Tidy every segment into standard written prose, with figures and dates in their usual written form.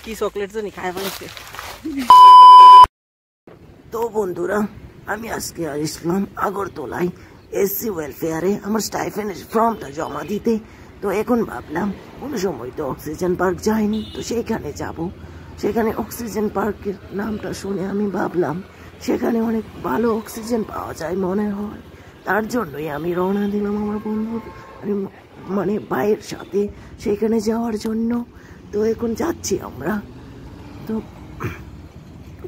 কি চকলেট জানি খায় ফেলেছে। তো বন্ধুরা, আমি আজকে আসলাম আগরতলায় এসসি ওয়েলফেয়ারে আমার স্টাইফেনের ফর্মটা জমা দিতে। তো এখন ভাবলাম কোনো সময় তো অক্সিজেন পার্ক যাইনি, তো সেখানে যাব। সেখানে অক্সিজেন পার্কের নামটা শুনে আমি ভাবলাম সেখানে অনেক ভালো অক্সিজেন পাওয়া যায় মনে হয়। তার জন্যই আমি রওনা দিলাম আমার বন্ধু মানে ভাইয়ের সাথে সেখানে যাওয়ার জন্য। তো এখন যাচ্ছি আমরা।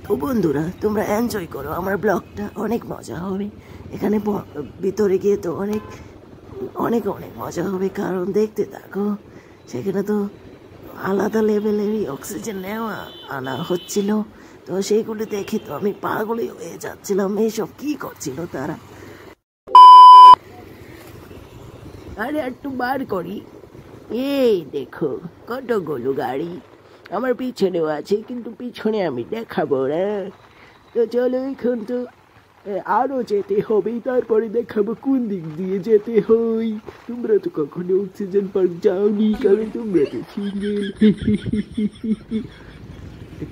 তো বন্ধুরা, তোমরা এনজয় করো আমার ব্লগটা, অনেক মজা হবে। এখানে ভিতরে গিয়ে তো অনেক অনেক অনেক মজা হবে, কারণ দেখতে থাকো সেখানে তো আলাদা লেভেলেরই অক্সিজেন নেওয়া আনা হচ্ছিল। তো সেইগুলো দেখে তো আমি পাগলই হয়ে যাচ্ছিলাম, এইসব কি করছিল তারা। আরে একটু বার করি, এই দেখো কতগুলো গাড়ি আমার পিছনেও আছে, কিন্তু পিছনে আমি দেখাবো না। তো চলো, এখন তো আরো যেতে হবে, তারপরে দেখাবো কোন দিক দিয়ে যেতে হয়। তোমরা তো কখনো অক্সিজেন পার্ক যাওনি, কারণ তোমরা তো সিঙ্গেল।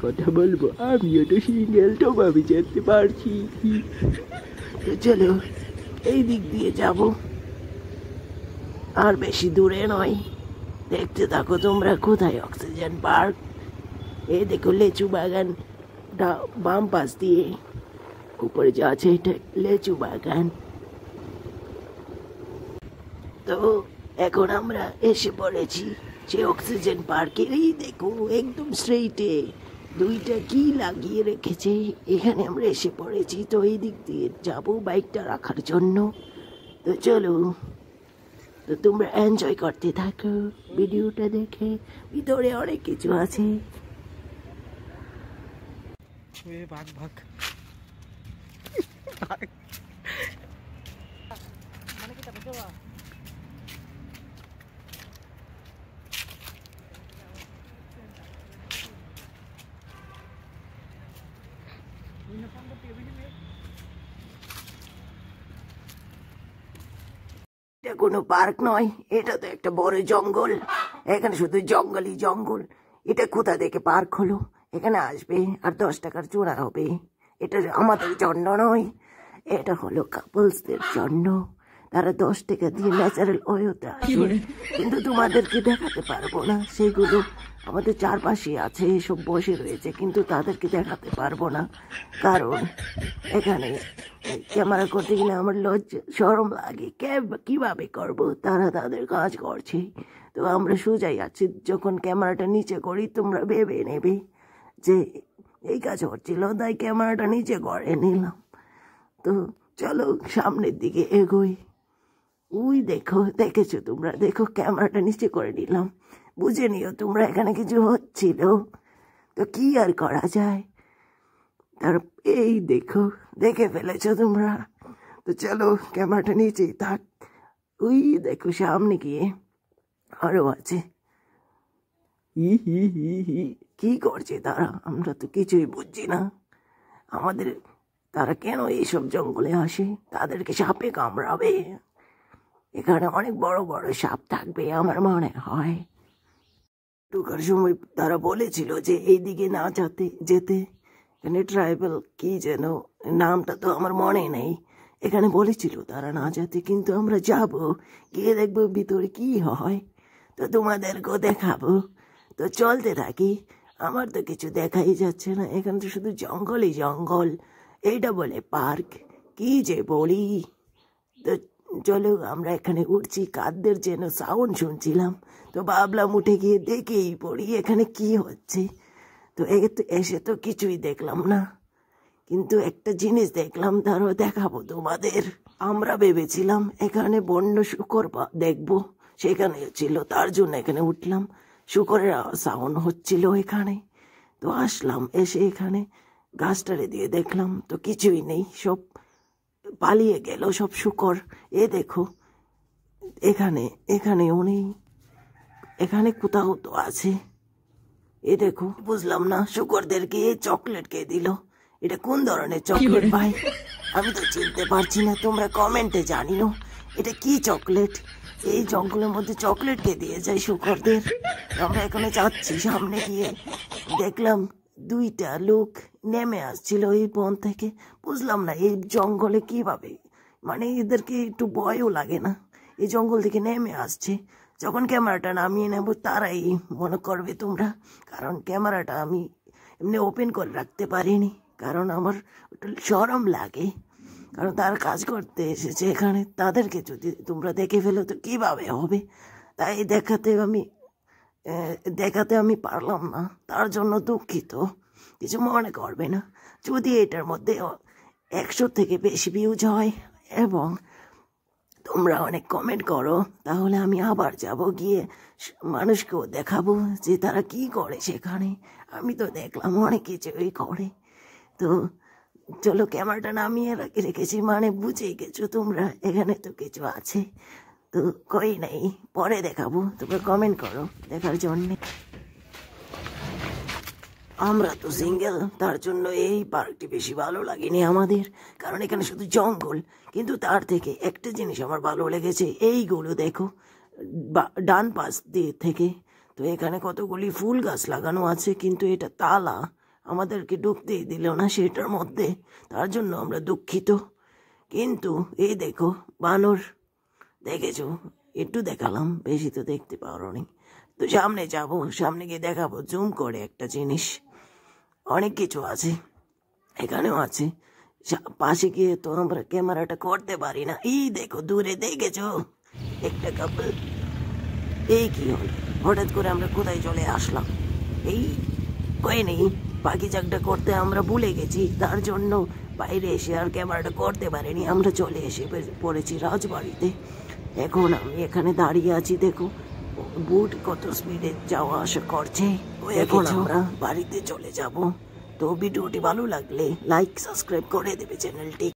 কথা বলবো, আমিও তো সিঙ্গেল, তো আমি যেতে পারছি। তো চলো, এই দিক দিয়ে যাব, আর বেশি দূরে নয়। দেখতে থাকো তোমরা কোথায় অক্সিজেন পার্ক। এই দেখো লেচু বাগান, বাম পাশ দিয়ে উপরে যা আছে এটা লেচু বাগান। তো এখন আমরা এসে পড়েছি সে অক্সিজেন পার্কের। এই দেখো একদম স্ট্রেইটে দুইটা কি লাগিয়ে রেখেছে, এখানে আমরা এসে পড়েছি। তো এই দিক দিয়ে যাবো বাইকটা রাখার জন্য। তো চলো, তো তোমরা এনজয় করতে থাকো ভিডিওটা দেখে, ভিতরে অনেক কিছু আছে। ভাগ ভাগ মানে কি তারপর যাওয়া এটা কোনো পার্ক নয়, এটা তো একটা বড় জঙ্গল। এখানে শুধু জঙ্গলই জঙ্গল। এটা কোথা থেকে পার্ক হলো? এখানে আসবে আর 10 টাকার চূড়া হবে। এটা আমাদের জন্য নয়, এটা হলো কাপলসদের জন্য। তারা 10 টাকা দিয়ে ন্যাচারাল ওয়েতে আসবে, কিন্তু তোমাদেরকে দেখাতে পারবো না। সেইগুলো আমাদের চারপাশে আছে, সব বসে রয়েছে, কিন্তু তাদেরকে দেখাতে পারবো না, কারণ এখানে ক্যামেরা করতে গেলে আমার শরম লাগে। কিভাবে করব, তারা তাদের কাজ করছে। তো আমরা সোজাই আছি, যখন ক্যামেরাটা নিচে করি তোমরা ভেবে নেবে যে এই কাজ হচ্ছিল, তাই ক্যামেরাটা নিচে করে নিলাম। তো চলো সামনের দিকে এগোই। ওই দেখো, দেখেছো তোমরা, দেখো ক্যামেরাটা নিচে করে নিলাম। বুঝে নিও তোমরা, এখানে কিছু হচ্ছিল, তো কি আর করা যায়। তার এই দেখো, দেখে ফেলেছো তোমরা। তো চলো ক্যামেরাটা নিচেই থাক। ওই দেখো সামনে গিয়ে আরো আছে। হি হি হি হি, কি করছে তারা, আমরা তো কিছুই বুঝছি না। আমাদের তারা কেন এইসব জঙ্গলে আসে? তাদেরকে সাপে কামড়াবে। এখানে অনেক বড় বড় সাপ থাকবে আমার মনে হয়। ঢোকার সময় তারা বলেছিল যে এই দিকে না যেতে। এখানে ট্রাইবাল কি যেন নামটা তো আমার মনে নেই, এখানে বলেছিল তারা না যেতে, কিন্তু আমরা যাব, গিয়ে দেখবো ভিতরে কি হয়, তো তোমাদেরকেও দেখাবো। তো চলতে থাকি। আমার তো কিছু দেখাই যাচ্ছে না, এখানে তো শুধু জঙ্গলই জঙ্গল। এইটা বলে পার্ক, কি যে বলি। তো চলো আমরা এখানে উঠছি, কাদের যেন সাউন্ড শুনছিলাম, তো ভাবলাম উঠে গিয়ে দেখেই পড়ি এখানে কি হচ্ছে। তো এসে তো কিছুই দেখলাম না, কিন্তু একটা জিনিস দেখলাম, তারও দেখাবো তোমাদের। আমরা ভেবেছিলাম এখানে বন্য শূকর দেখবো, সেখানে ছিল, তার জন্য এখানে উঠলাম। শূকরের সাউন্ড হচ্ছিল এখানে, তো আসলাম। এসে এখানে গাছটারে দিয়ে দেখলাম তো কিছুই নেই, সব পালিয়ে গেল সব শূকর। এ দেখো এখানেও নেই, এখানে কোথাও তো আছে। এ দেখো, বুঝলাম না শূকরদেরকে চকলেট কে দিল, এটা কোন ধরনের চকলেট ভাই, আমি তো চিনতে পারছি না। তোমরা কমেন্টে জানিও এটা কি চকলেট। এই জঙ্গলের মধ্যে চকলেট কে দিয়ে যায় শূকরদের। আমরা এখানে যাচ্ছি, সামনে গিয়ে দেখলাম দুইটা লোক নেমে আসছিল এই বন থেকে। বুঝলাম না এই জঙ্গলে কিভাবে, মানে এদেরকে একটু ভয়ও লাগে না, এই জঙ্গল থেকে নেমে আসছে। যখন ক্যামেরাটা নামিয়ে নেব তারাই মনে করবে তোমরা, কারণ ক্যামেরাটা আমি এমনি ওপেন করে রাখতে পারিনি, কারণ আমার একটু শরম লাগে, কারণ তারা কাজ করতে এসেছে এখানে, তাদেরকে যদি তোমরা দেখে ফেলো তো কিভাবে হবে। তাই দেখাতে আমি পারলাম না, তার জন্য দুঃখিত, কিছু মনে করবে না। যদি এটার মধ্যে 100 থেকে বেশি ভিউজ হয় এবং তোমরা অনেক কমেন্ট করো, তাহলে আমি আবার যাব, গিয়ে মানুষকেও দেখাবো যে তারা কি করে সেখানে। আমি তো দেখলাম অনেক কিছুই করে। তো চলো, ক্যামেরাটা নামিয়ে রেখেছি, মানে বুঝে গেছো তোমরা এখানে তো কিছু আছে। তো কই নাই, পরে দেখাবো, তোমরা কমেন্ট করো দেখার জন্য। আমরা তো সিঙ্গেল, তার জন্য এই পার্কটি বেশি ভালো লাগেনি আমাদের, কারণ এখানে শুধু জঙ্গল। কিন্তু তার থেকে একটা জিনিস আমার ভালো লেগেছে, এইগুলো দেখো ডান পাশ দিয়ে থেকে। তো এখানে কতগুলি ফুল গাছ লাগানো আছে, কিন্তু এটা তালা, আমাদেরকে ঢুকতেই দিল না সেটার মধ্যে, তার জন্য আমরা দুঃখিত। কিন্তু এই দেখো বানর, দেখেছো, একটু দেখালাম, বেশি তো দেখতে পারোনি। তো সামনে যাব, সামনে গিয়ে দেখাবো জুম করে একটা জিনিস, অনেক কিছু আছে এখানেও আছে। পাশে গিয়ে তো আমরা ক্যামেরাটা করতে পারি না। এই দেখো দূরে, দেখেছো একটা কাপল। এই কি হল, হঠাৎ করে আমরা কোথায় চলে আসলাম? এই কই নেই, বাকি জায়গাটা করতে আমরা ভুলে গেছি, তার জন্য বাইরে এসে আর ক্যামেরাটা করতে পারিনি। আমরা চলে এসে পড়েছি রাজবাড়িতে। এখন আমি এখানে দাঁড়িয়ে আছি, দেখো বুট কত স্পিডে যাওয়া আসা করছে। এখন আমরা বাড়িতে চলে যাব। তো ভিডিওটি ভালো লাগলে লাইক সাবস্ক্রাইব করে দেবে চ্যানেলটি।